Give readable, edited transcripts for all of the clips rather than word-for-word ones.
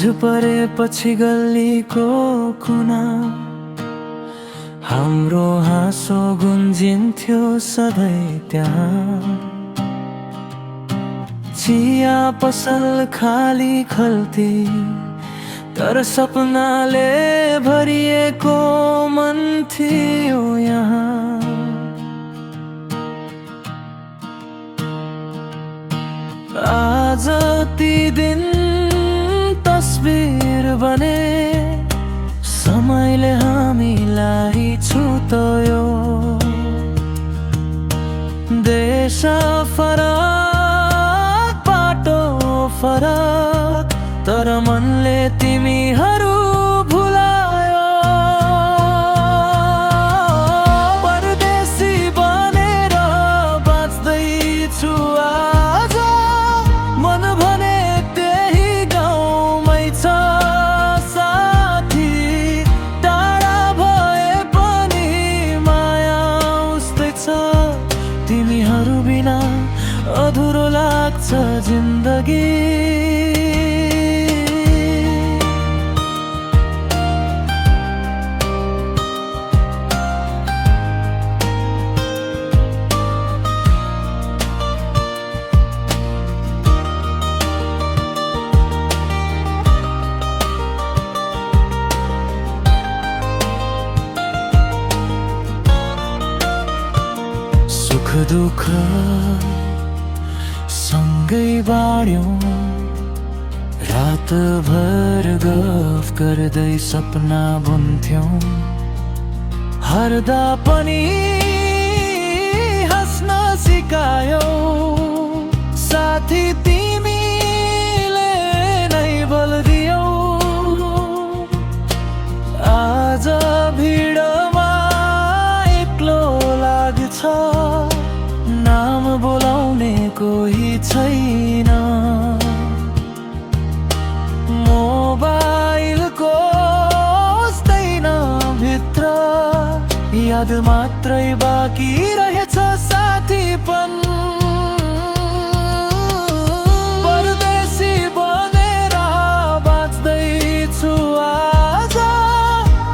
परेपछि गल्लीको कुना हाम्रो हाँसो गुन्जिन्थ्यो सधैँ त्यहाँ। चिया पसल खाली खल्ती तर सपनाले भरिएको मन थियो यहाँ। आज ती दिन तस्बिर बने, समयले हामीलाई छुट्यो। देश फरक बाटो फरक, तर मनले तिमीहरू भुलायो। परदेशी बनेर बाँच्दैछु आज, मन भने त्यही गाउँमै छ साथी। टाढा भए पनि माया उस्तै छ, तिमीहरू बिना अधुरो लाग्छ जिन्दगी। सुख दुःख सँगै बाड्यौं, रातभर गफ गर्दै सपना बुन्थ्यौं। हर्दा पनि हाँस्न सिकायौ, साथी तिमीले नै बल दियौ। आज भिडमा एक्लो लाग्छ, नाम बोलाउने कोही छैन। मोबाइलको स्दैन भित्र याद मात्रै बाँकी रहेछ साथीपन। परदेशी बनेर बाँच्दैछु आज,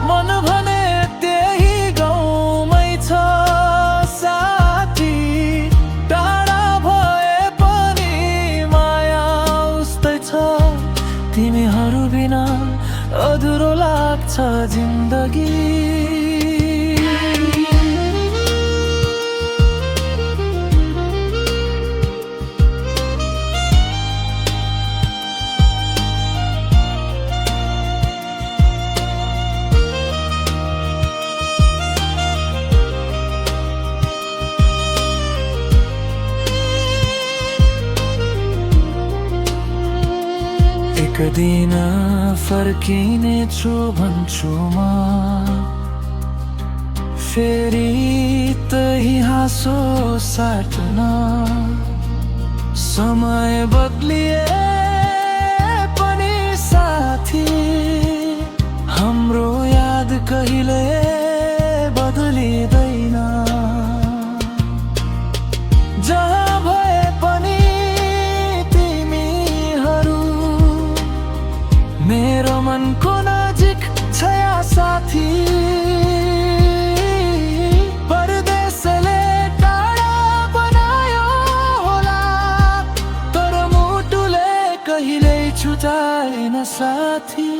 मन भने त्यही गाउँमै छ साथी। टाढा भए पनि माया उस्तै छ, तिमीहरू बिना अधुरो लाग्छ जिन्दगी। एक दिन फर्किनेछु भन्छु म, फेरि त्यही हाँसो साट्न। समय बदलिए पनि साथी, हाम्रो याद कहिले बदलिँदैन। जहाँ भए पनि तिमीहरू मेरो मनको नजिक छ साथी। परदेशले टाढा बनायो होला, तर मुटुले कहिल्यै छुटाएन साथी।